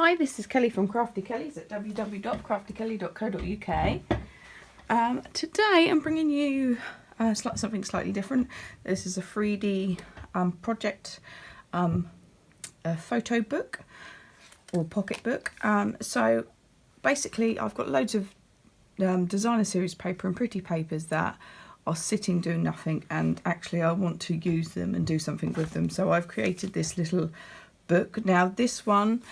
Hi, this is Kelly from Crafty Kelly's at www.craftykelly.co.uk. Today I'm bringing you something slightly different. This is a 3D project, a photo book or pocket book. So basically I've got loads of designer series paper and pretty papers that are sitting doing nothing, and actually I want to use them and do something with them. So I've created this little book. Now this one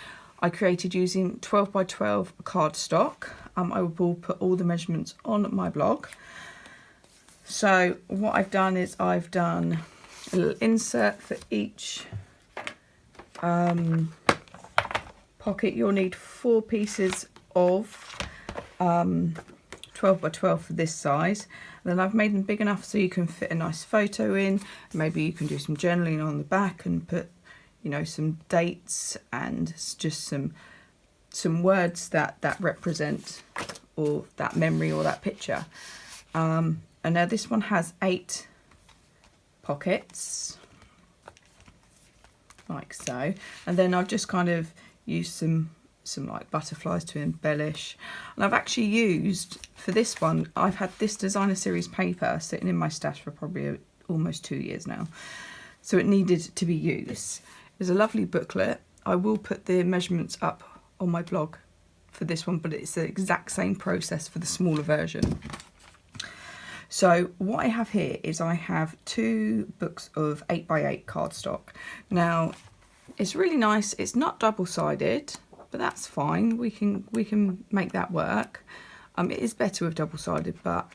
I created using 12 by 12 cardstock. I will put all the measurements on my blog. So what I've done is I've done a little insert for each pocket. You'll need 4 pieces of 12 by 12 for this size. And then I've made them big enough so you can fit a nice photo in. Maybe you can do some journaling on the back and put, you know, some dates and just some words that represent or that memory or that picture. And now this one has 8 pockets, like so. And then I've just kind of used some like butterflies to embellish. And I've actually used, for this one, I've had this designer series paper sitting in my stash for probably almost 2 years now. So it needed to be used. There's a lovely booklet. I will put the measurements up on my blog for this one, but it's the exact same process for the smaller version. So what I have here is I have 2 books of 8 by 8 cardstock. Now it's really nice. It's not double-sided, but that's fine. We can make that work. It is better with double-sided, but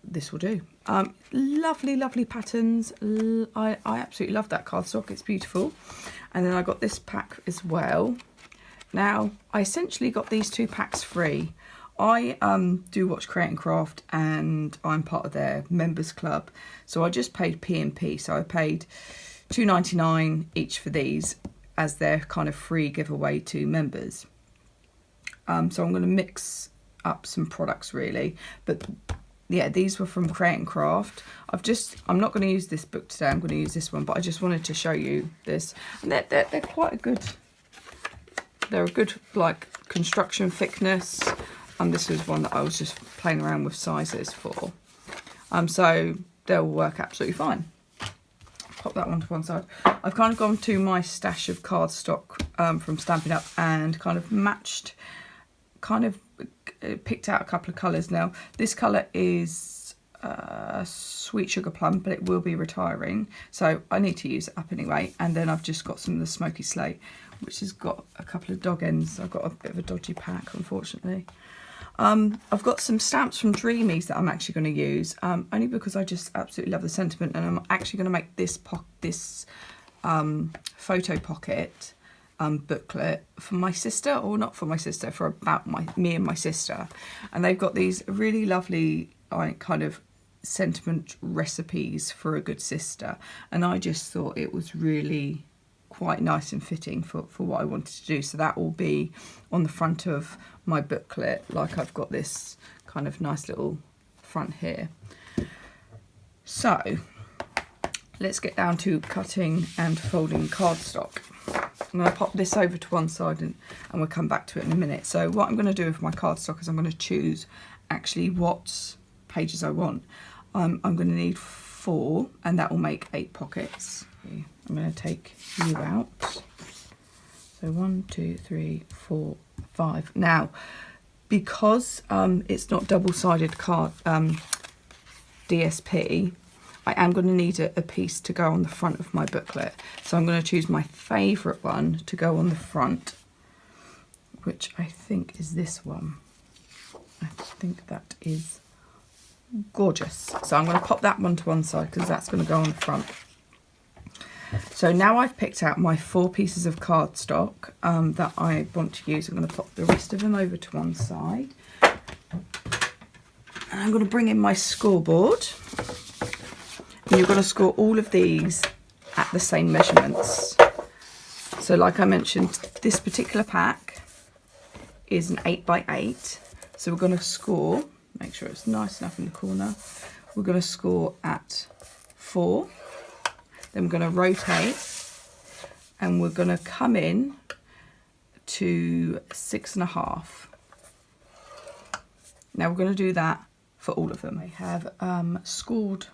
this will do. Lovely patterns. I absolutely love that cardstock. It's beautiful. And then I got this pack as well. Now I essentially got these 2 packs free. I do watch Create and Craft, and I'm part of their members club, so I just paid P&P. So I paid $2.99 each for these as their kind of free giveaway to members. So I'm going to mix up some products really, but yeah, these were from Create and Craft. I'm not going to use this book today, I'm going to use this one, but I just wanted to show you this. And they're quite a good, they're a good like construction thickness. And this was one that I was just playing around with sizes for. So they'll work absolutely fine. Pop that one to one side. I've kind of gone to my stash of cardstock from Stampin' Up and kind of matched, picked out a couple of colours. Now this colour is Sweet Sugar Plum, but it will be retiring, so I need to use it up anyway. And then I've just got some of the Smoky Slate, which has got a couple of dog ends. I've got a bit of a dodgy pack, unfortunately. I've got some stamps from Dreamies that I'm actually going to use, only because I just absolutely love the sentiment, and I'm actually going to make this photo pocket booklet for my sister, or not for my sister, for about me and my sister. And they've got these really lovely kind of sentiment recipes for a good sister, and I just thought it was really quite nice and fitting for what I wanted to do. So that will be on the front of my booklet. Like I've got this kind of nice little front here. So let's get down to cutting and folding cardstock. I'm going to pop this over to one side and we'll come back to it in a minute. So what I'm going to do with my cardstock is I'm going to choose actually what pages I want. I'm going to need 4, and that will make 8 pockets. I'm going to take you out. So 1, 2, 3, 4, 5. Now, because it's not double-sided card DSP, I am going to need a piece to go on the front of my booklet. So I'm going to choose my favourite one to go on the front, which I think is this one. I think that is gorgeous. So I'm going to pop that one to one side because that's going to go on the front. So now I've picked out my 4 pieces of cardstock that I want to use. I'm going to pop the rest of them over to one side. And I'm going to bring in my scoreboard. And you're going to score all of these at the same measurements. So like I mentioned, this particular pack is an 8 by 8. So we're going to score, make sure it's nice enough in the corner. We're going to score at 4. Then we're going to rotate, and we're going to come in to 6.5. Now we're going to do that for all of them. I have scored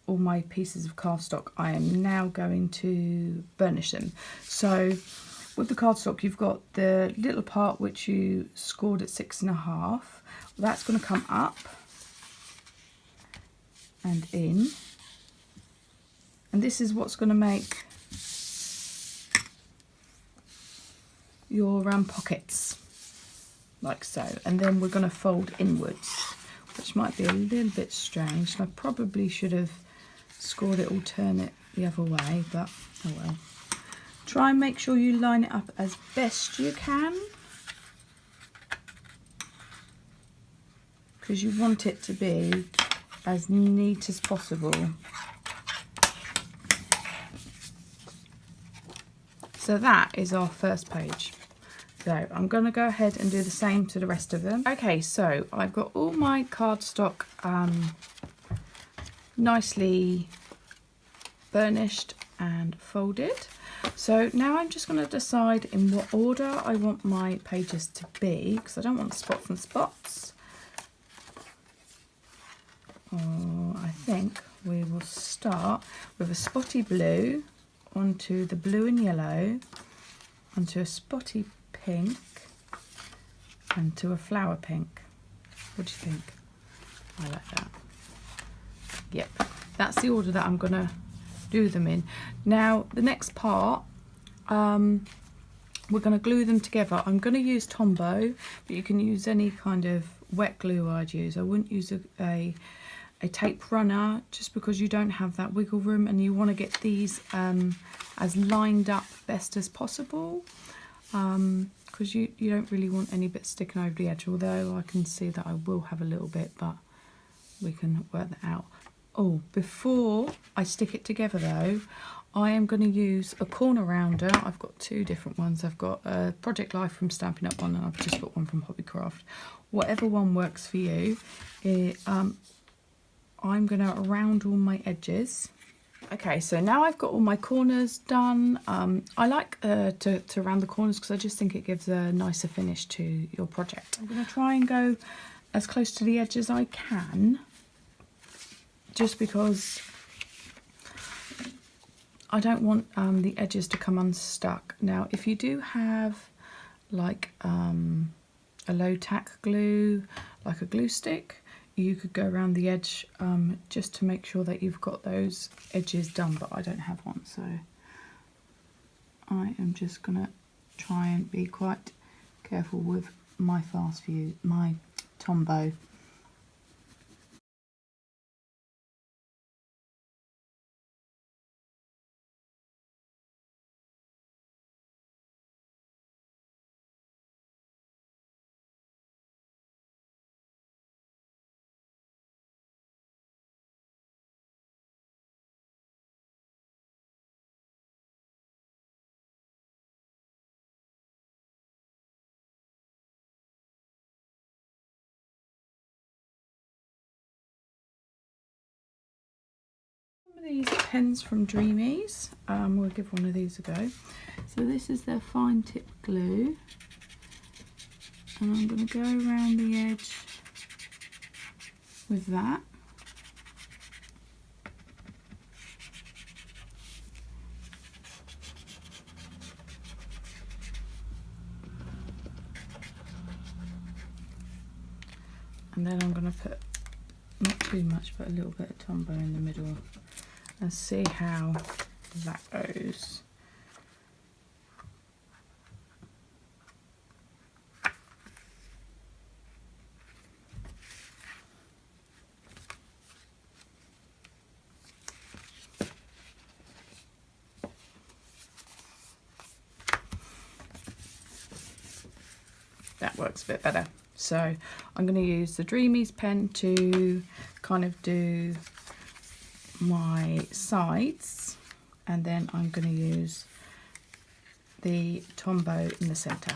all my pieces of cardstock. I am now going to burnish them. So with the cardstock, you've got the little part which you scored at 6.5. That's going to come up and in. And this is what's going to make your pockets, like so. And then we're going to fold inwards, which might be a little bit strange. I probably should have scored it alternate the other way, but oh well. Try and make sure you line it up as best you can, because you want it to be as neat as possible. So that is our first page. So I'm going to go ahead and do the same to the rest of them. Okay, so I've got all my cardstock nicely burnished and folded. So now I'm just going to decide in what order I want my pages to be, because I don't want spots and spots. I think we will start with a spotty blue onto the blue and yellow, onto a spotty pink, and to a flower pink. What do you think? I like that. Yep, that's the order that I'm gonna do them in. Now the next part, we're gonna glue them together. I'm gonna use Tombow, but you can use any kind of wet glue I'd use. I wouldn't use a tape runner, just because you don't have that wiggle room and you want to get these as lined up best as possible, because you don't really want any bits sticking over the edge, although I can see that I will have a little bit, but we can work that out. Oh, before I stick it together though, I am going to use a corner rounder. I've got two different ones. I've got a Project Life from Stampin' Up! One, and I've just got one from Hobbycraft. Whatever one works for you. I'm going to round all my edges. Okay, so now I've got all my corners done. I like to round the corners because I just think it gives a nicer finish to your project. I'm going to try and go as close to the edge as I can, just because I don't want the edges to come unstuck. Now, if you do have like a low tack glue, like a glue stick, you could go around the edge just to make sure that you've got those edges done, but I don't have one, so I am just gonna try and be quite careful with my fast view, my Tombow. These pens from Dreamies, we'll give one of these a go. So this is their fine tip glue, and I'm going to go around the edge with that. And then I'm going to put, not too much, but a little bit of Tombow in the middle, and see how that goes. That works a bit better. So I'm going to use the Dreamies pen to kind of do my sides, and then I'm going to use the Tombow in the centre.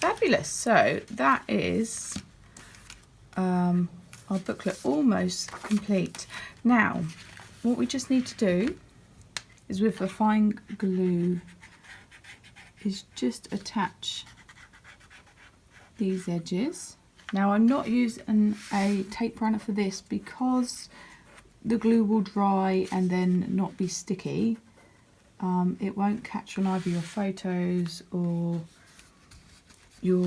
Fabulous. So that is our booklet almost complete. Now, what we just need to do is with the fine glue is just attach these edges. Now I'm not using a tape runner for this because the glue will dry and then not be sticky. It won't catch on either your photos or your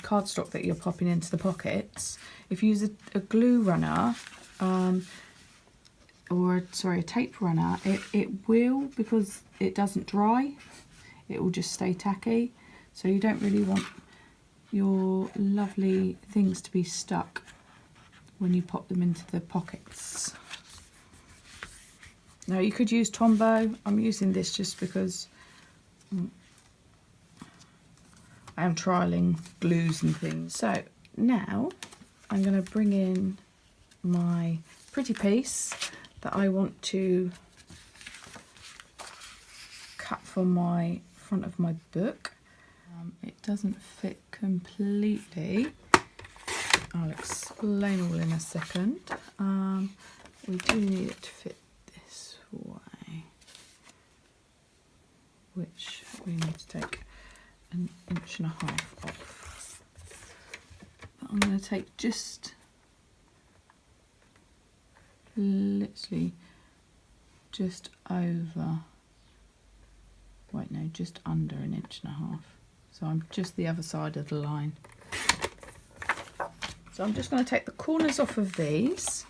cardstock that you're popping into the pockets. If you use a glue runner, a tape runner, it will, because it doesn't dry, it will just stay tacky. So you don't really want your lovely things to be stuck when you pop them into the pockets. Now you could use Tombow. I'm using this just because I am trialing glues and things. So now I'm going to bring in my pretty piece that I want to cut for my front of my book. It doesn't fit completely. I'll explain all in a second. We do need it to fit this way, which we need to take 1.5 inches off. But I'm going to take just literally just over, wait no, just under 1.5 inches. So I'm just the other side of the line. So I'm just going to take the corners off of these.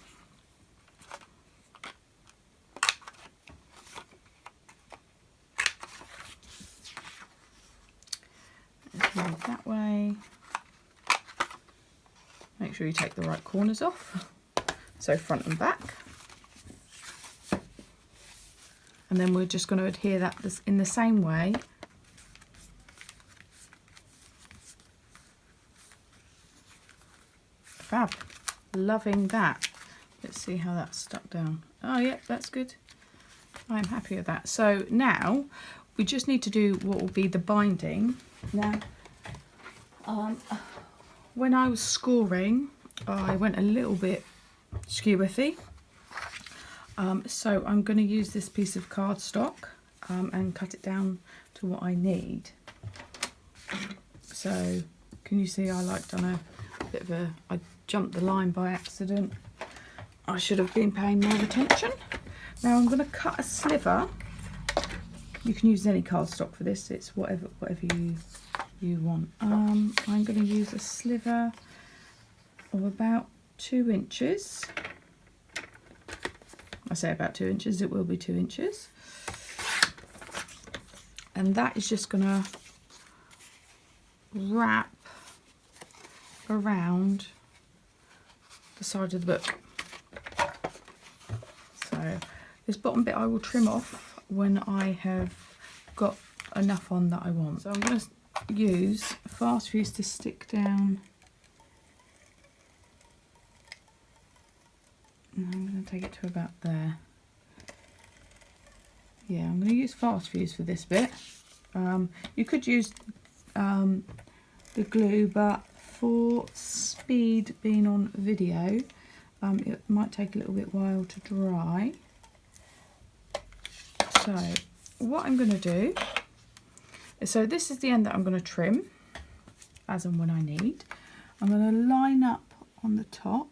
Let's move it that way. Make sure you take the right corners off. So front and back. And then we're just going to adhere that in the same way. Fab. Loving that. Let's see how that's stuck down. Oh yeah, that's good. I'm happy with that. So now we just need to do what will be the binding. Now, when I was scoring, I went a little bit skew-iffy. So I'm going to use this piece of cardstock and cut it down to what I need. So can you see I done a bit of I jumped the line by accident. I should have been paying more attention. Now I'm going to cut a sliver. You can use any cardstock for this. It's whatever you want. I'm going to use a sliver of about 2 inches. I say about 2 inches, it will be 2 inches. And that is just going to wrap around the side of the book. So this bottom bit I will trim off when I have got enough on that I want. So I'm going to use fast fuse to stick down. And I'm going to take it to about there. Yeah, I'm going to use fast fuse for this bit. You could use the glue, but for speed being on video, it might take a little bit while to dry. So what I'm going to do is, so this is the end that I'm going to trim as and when I need. I'm going to line up on the top,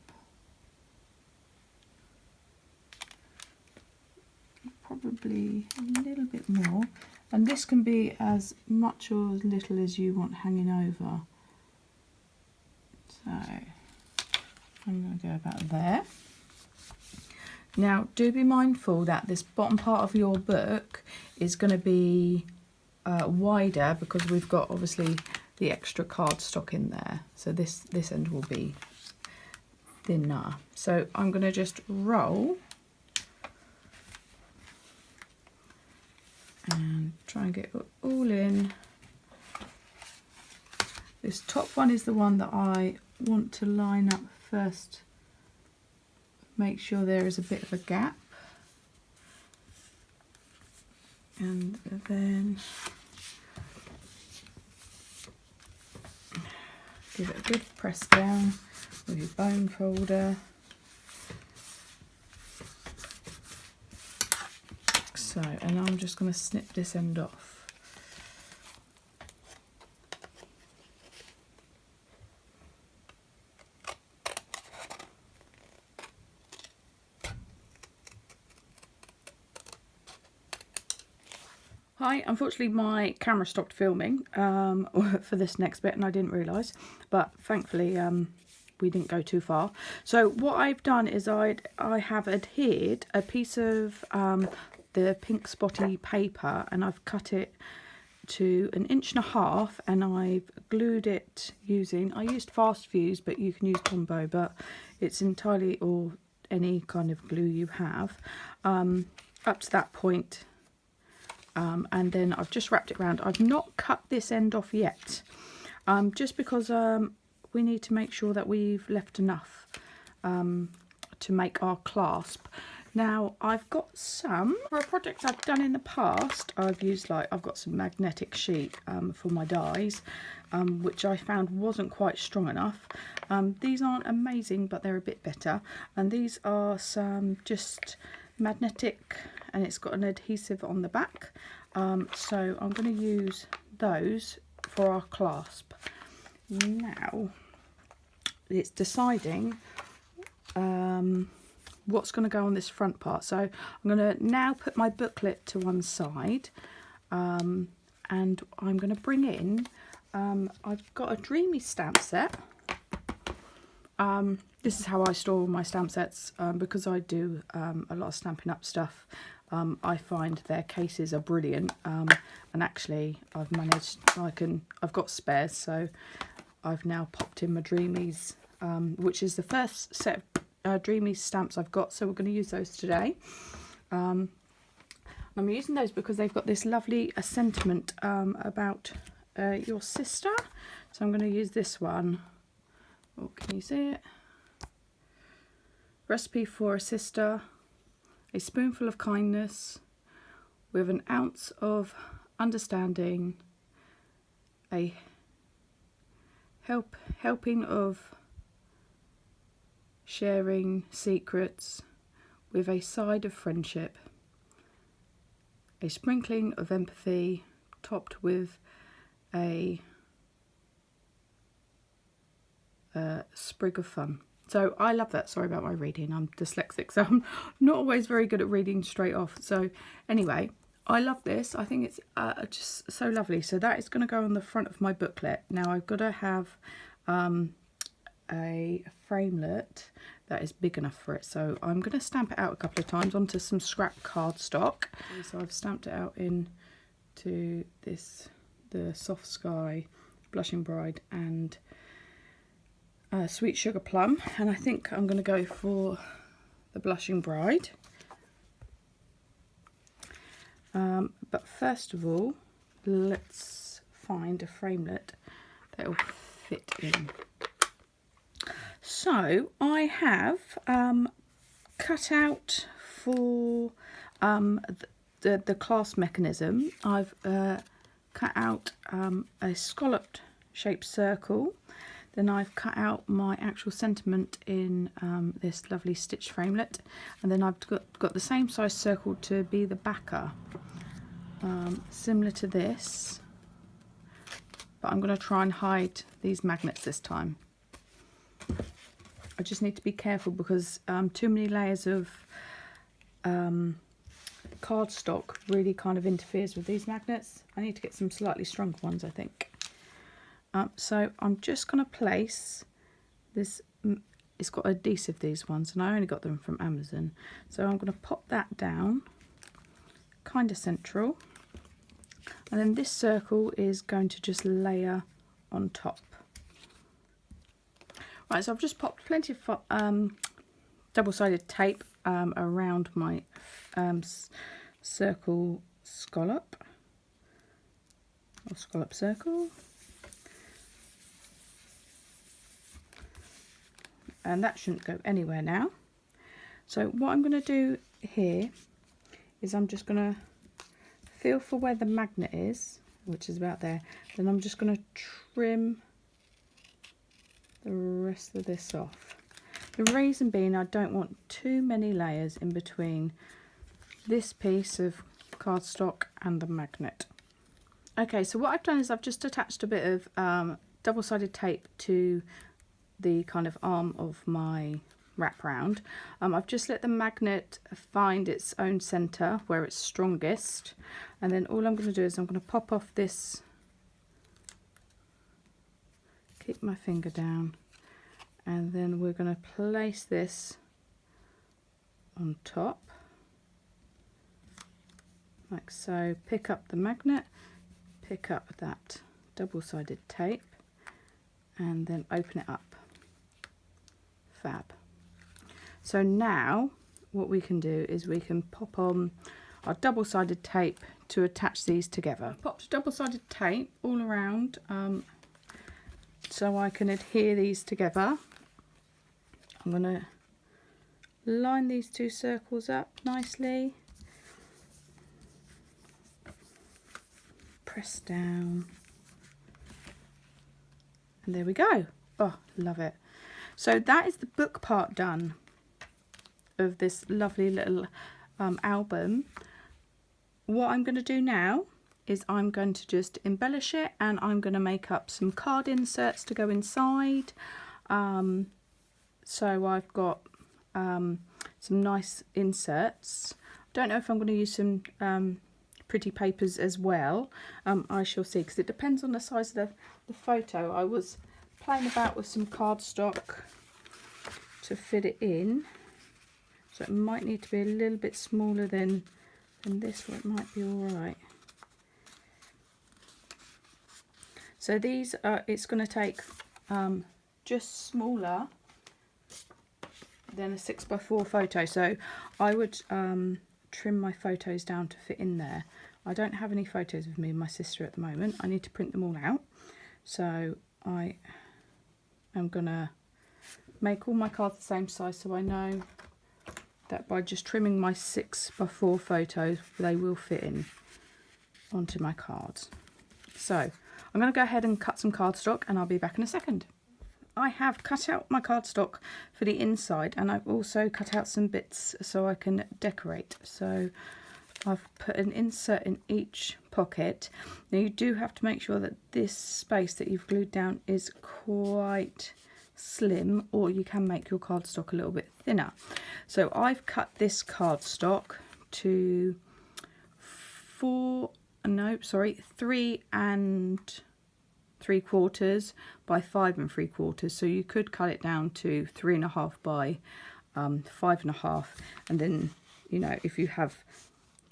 probably a little bit more, and this can be as much or as little as you want hanging over. So I'm going to go about there. Now do be mindful that this bottom part of your book is going to be wider, because we've got obviously the extra cardstock in there. So this end will be thinner. So I'm going to just roll and try and get it all in. This top one is the one that I want to line up first. Make sure there is a bit of a gap, and then Give it a good press down with your bone folder. So, and I'm just going to snip this end off. Hi, unfortunately my camera stopped filming for this next bit and I didn't realise, but thankfully we didn't go too far. So what I've done is I have adhered a piece of the pink spotty paper and I've cut it to 1.5 inches and I've glued it using, I used fast fuse but you can use Tombow, but it's entirely, or any kind of glue you have, up to that point. And then I've just wrapped it around. I've not cut this end off yet, just because we need to make sure that we've left enough to make our clasp. Now I've got some, for a project I've done in the past, I've used I've got some magnetic sheet for my dies, which I found wasn't quite strong enough. These aren't amazing, but they're a bit better. And these are some just magnetic, and it's got an adhesive on the back. So I'm going to use those for our clasp. Now it's deciding what's going to go on this front part. So I'm going to now put my booklet to one side, and I'm going to bring in, I've got a Dreamy stamp set. This is how I store all my stamp sets, because I do a lot of Stampin' Up stuff. I find their cases are brilliant, and actually I've managed, I've got spares, so I've now popped in my Dreamies, which is the first set of Dreamy stamps I've got, so we're going to use those today. I'm using those because they've got this lovely sentiment about your sister, so I'm going to use this one. Oh, can you see it? Recipe for a sister, a spoonful of kindness with an ounce of understanding, a helping of sharing secrets with a side of friendship, a sprinkling of empathy topped with a sprig of fun. So I love that. Sorry about my reading, I'm dyslexic, so I'm not always very good at reading straight off. So anyway, I love this. I think it's just so lovely. So that is going to go on the front of my booklet. Now I've got to have a framelit that is big enough for it. So I'm going to stamp it out a couple of times onto some scrap cardstock. So I've stamped it out into this, the Soft Sky, Blushing Bride and Sweet Sugar Plum, and I think I'm going to go for the Blushing Bride. But first of all, let's find a framelit that will fit in. So I have cut out for the clasp mechanism. I've cut out a scalloped shaped circle. Then I've cut out my actual sentiment in this lovely stitched framelit, and then I've got the same size circle to be the backer, similar to this, but I'm going to try and hide these magnets this time. I just need to be careful because too many layers of cardstock really kind of interferes with these magnets. I need to get some slightly stronger ones, I think. So I'm just going to place this, it's got adhesive, these ones, and I only got them from Amazon. So I'm going to pop that down, kind of central, and then this circle is going to just layer on top. Right, so I've just popped plenty of double-sided tape around my circle scallop, or scallop circle. And that shouldn't go anywhere now. So what I'm going to do here is I'm just going to feel for where the magnet is, which is about there. Then I'm just going to trim the rest of this off. The reason being I don't want too many layers in between this piece of cardstock and the magnet. Okay, so what I've done is I've just attached a bit of double-sided tape to the kind of arm of my wraparound. I've just let the magnet find its own centre where it's strongest, and then all I'm going to do is I'm going to pop off this, keep my finger down, and then we're going to place this on top like so. Pick up the magnet, pick up that double-sided tape, and then open it up. Fab. So now what we can do is we can pop on our double-sided tape to attach these together. Popped double-sided tape all around so I can adhere these together. I'm going to line these two circles up nicely. Press down. And there we go. Oh, love it. So that is the book part done of this lovely little album. What I'm going to do now is I'm going to just embellish it, and I'm going to make up some card inserts to go inside. So I've got some nice inserts. Don't know if I'm going to use some pretty papers as well. I shall see, because it depends on the size of the photo. I was playing about with some cardstock to fit it in, so it might need to be a little bit smaller than this, but it might be all right. So these are, it's going to take just smaller than a 6x4 photo, so I would trim my photos down to fit in there. I don't have any photos of me and my sister at the moment. I need to print them all out, so I am gonna make all my cards the same size, so I know that by just trimming my 6x4 photos they will fit in onto my cards. So I'm going to go ahead and cut some cardstock, and I'll be back in a second. I have cut out my cardstock for the inside, and I've also cut out some bits so I can decorate. So I've put an insert in each pocket. Now you do have to make sure that this space that you've glued down is quite slim, or you can make your cardstock a little bit thinner. So I've cut this cardstock to 3 3/4 by 5 3/4, so you could cut it down to 3.5 by 5.5, and then, you know, if you have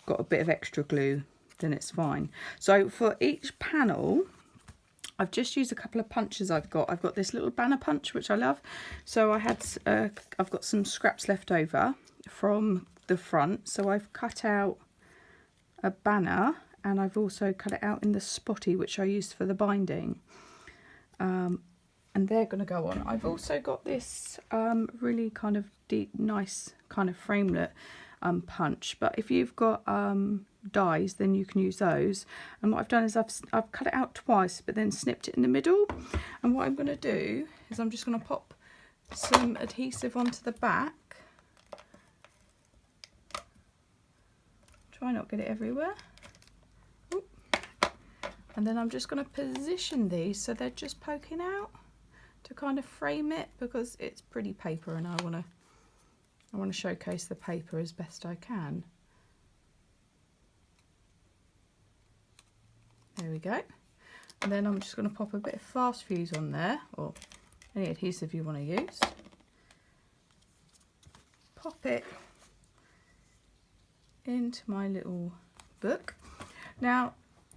got a bit of extra glue, then it's fine. So for each panel I've just used a couple of punches I've got this little banner punch, which I love. So I had I've got some scraps left over from the front, so I've cut out a banner, and I've also cut it out in the spotty, which I used for the binding, and they're going to go on. I've also got this really kind of deep, nice kind of framelit punch, but if you've got dies, then you can use those. And what I've done is I've cut it out twice, but then snipped it in the middle. And what I'm going to do is I'm just going to pop some adhesive onto the back. Try not to get it everywhere. Ooh. And then I'm just going to position these so they're just poking out to kind of frame it, because it's pretty paper and I want to showcase the paper as best I can. There we go. And then I'm just going to pop a bit of fast fuse on there, or any adhesive you want to use. Pop it into my little book. Now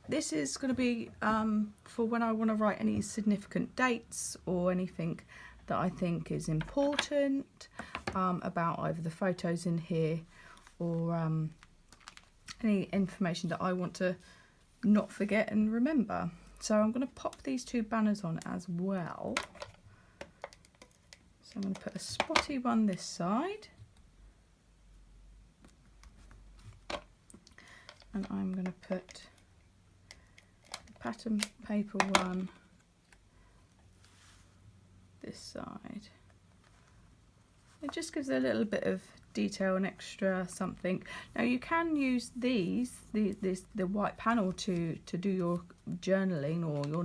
this is going to be for when I want to write any significant dates or anything that I think is important about either the photos in here or any information that I want to not forget and remember. So I'm going to pop these two banners on as well. So I'm going to put a spotty one this side, and I'm going to put a pattern paper one this side. It just gives a little bit of detail and extra something. Now you can use the white panel to do your journaling or your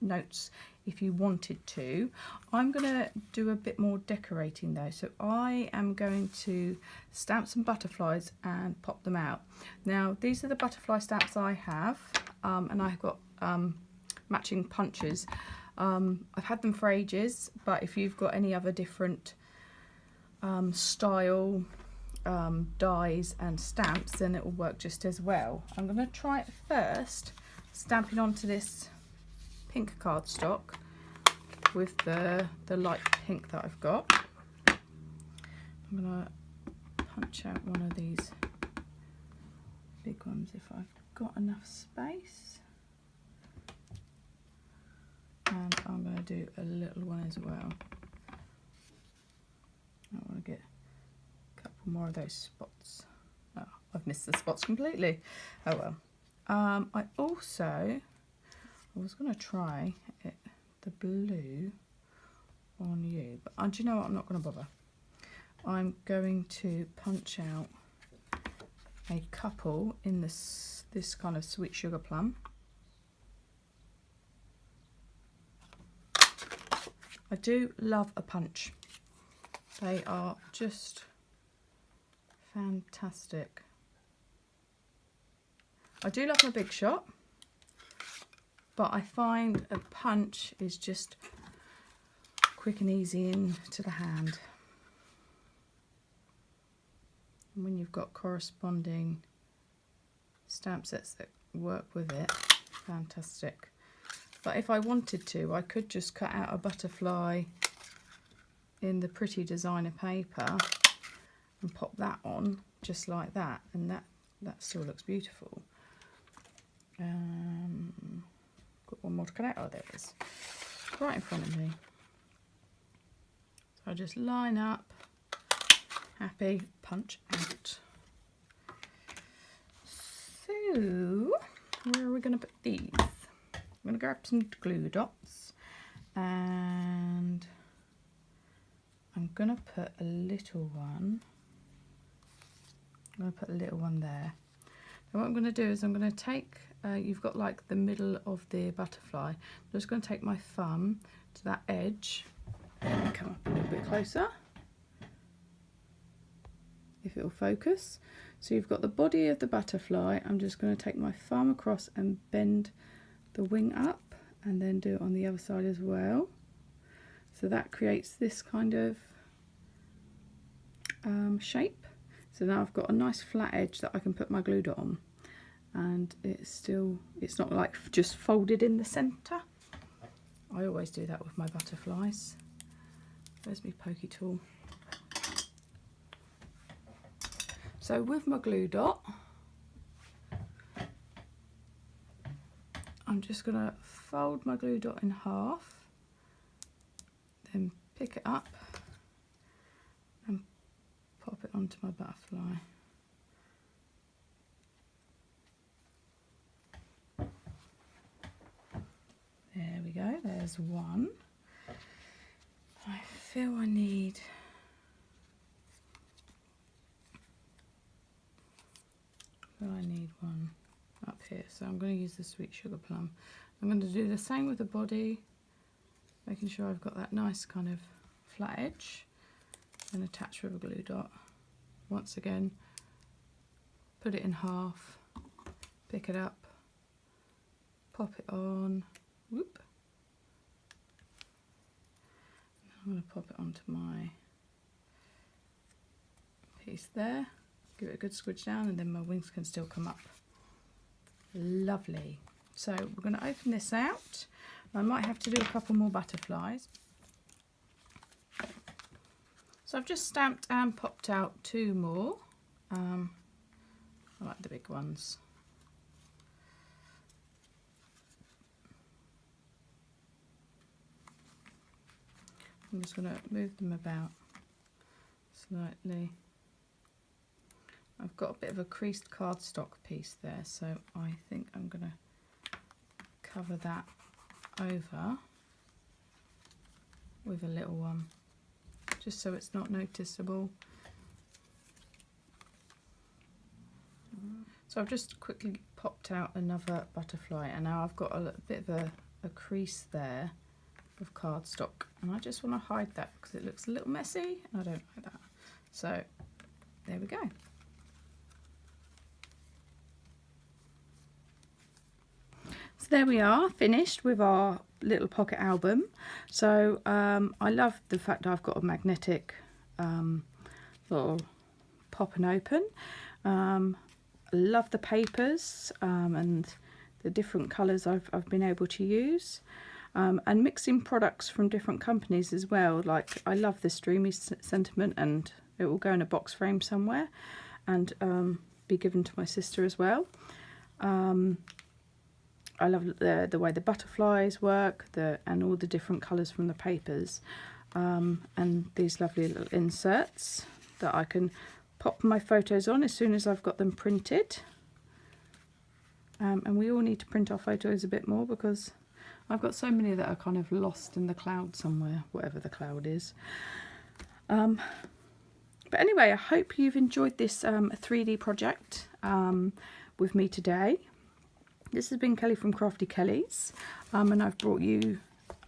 notes if you wanted to. I'm going to do a bit more decorating though, so I am going to stamp some butterflies and pop them out. Now these are the butterfly stamps I have, and I've got matching punches. I've had them for ages, but if you've got any other different style dies and stamps, then it will work just as well. I'm going to try it first stamping onto this pink cardstock with the light pink that I've got. I'm going to punch out one of these big ones if I've got enough space, and I'm going to do a little one as well. I want to get a couple more of those spots. Oh, I've missed the spots completely. Oh well. I was going to try the blue on you, but do you know what? I'm not going to bother. I'm going to punch out a couple in this kind of sweet sugar plum. I do love a punch. They are just fantastic. I do love my big shot, but I find a punch is just quick and easy into the hand. And when you've got corresponding stamp sets that work with it, fantastic. But if I wanted to, I could just cut out a butterfly in the pretty designer paper and pop that on just like that, and that still looks beautiful. Got one more to cut out. Oh, there it is, right in front of me. So I just line up, happy, punch out. So where are we going to put these? I'm going to grab some glue dots, and I'm going to put a little one. I'm going to put a little one there. Now what I'm going to do is I'm going to take, you've got like the middle of the butterfly. I'm just going to take my thumb to that edge and come up a little bit closer, if it will focus. So you've got the body of the butterfly. I'm just going to take my thumb across and bend the wing up, and then do it on the other side as well. So that creates this kind of shape. So now I've got a nice flat edge that I can put my glue dot on, and it's not like just folded in the centre. I always do that with my butterflies. Where's my pokey tool? So with my glue dot, I'm just going to fold my glue dot in half, then pick it up and pop it onto my butterfly. There we go, there's one. I feel I need one up here, so I'm going to use the sweet sugar plum. I'm going to do the same with the body, making sure I've got that nice kind of flat edge, and attach with a glue dot. Once again, put it in half, pick it up, pop it on, whoop. I'm going to pop it onto my piece there, give it a good squidge down, and then my wings can still come up. Lovely. So we're going to open this out. I might have to do a couple more butterflies. So I've just stamped and popped out two more. I like the big ones. I'm just going to move them about slightly. I've got a bit of a creased cardstock piece there, so I think I'm going to cover that over. with a little one, just so it's not noticeable. So I've just quickly popped out another butterfly, and now I've got a bit of a crease there of cardstock, and I just want to hide that because it looks a little messy and I don't like that. So there we go. So there we are, finished with our little pocket album. So I love the fact that I've got a magnetic little pop and open. Love the papers and the different colours I've been able to use, and mixing products from different companies as well. Like, I love this Dreamy Sentiment, and it will go in a box frame somewhere and be given to my sister as well. I love the way the butterflies work, and all the different colours from the papers, and these lovely little inserts that I can pop my photos on as soon as I've got them printed. And we all need to print our photos a bit more, because I've got so many that are kind of lost in the cloud somewhere, whatever the cloud is. But anyway, I hope you've enjoyed this 3D project with me today. This has been Kelly from Crafty Kellys, and I've only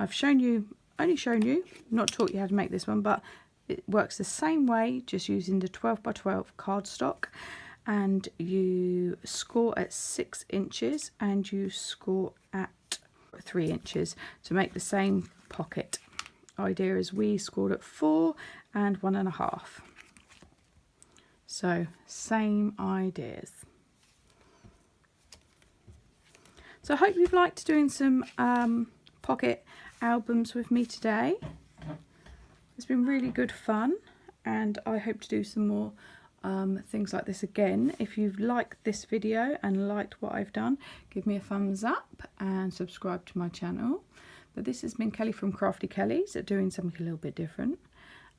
shown you, not taught you how to make this one, but it works the same way, just using the 12 by 12 cardstock, and you score at 6 inches and you score at 3 inches to make the same pocket. Idea is we scored at 4 and 1.5. So same ideas. So I hope you've liked doing some pocket albums with me today. It's been really good fun, and I hope to do some more things like this again. If you've liked this video and liked what I've done, give me a thumbs up and subscribe to my channel. But this has been Kelly from Crafty Kellys, doing something a little bit different,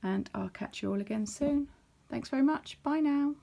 and I'll catch you all again soon. Thanks very much. Bye now.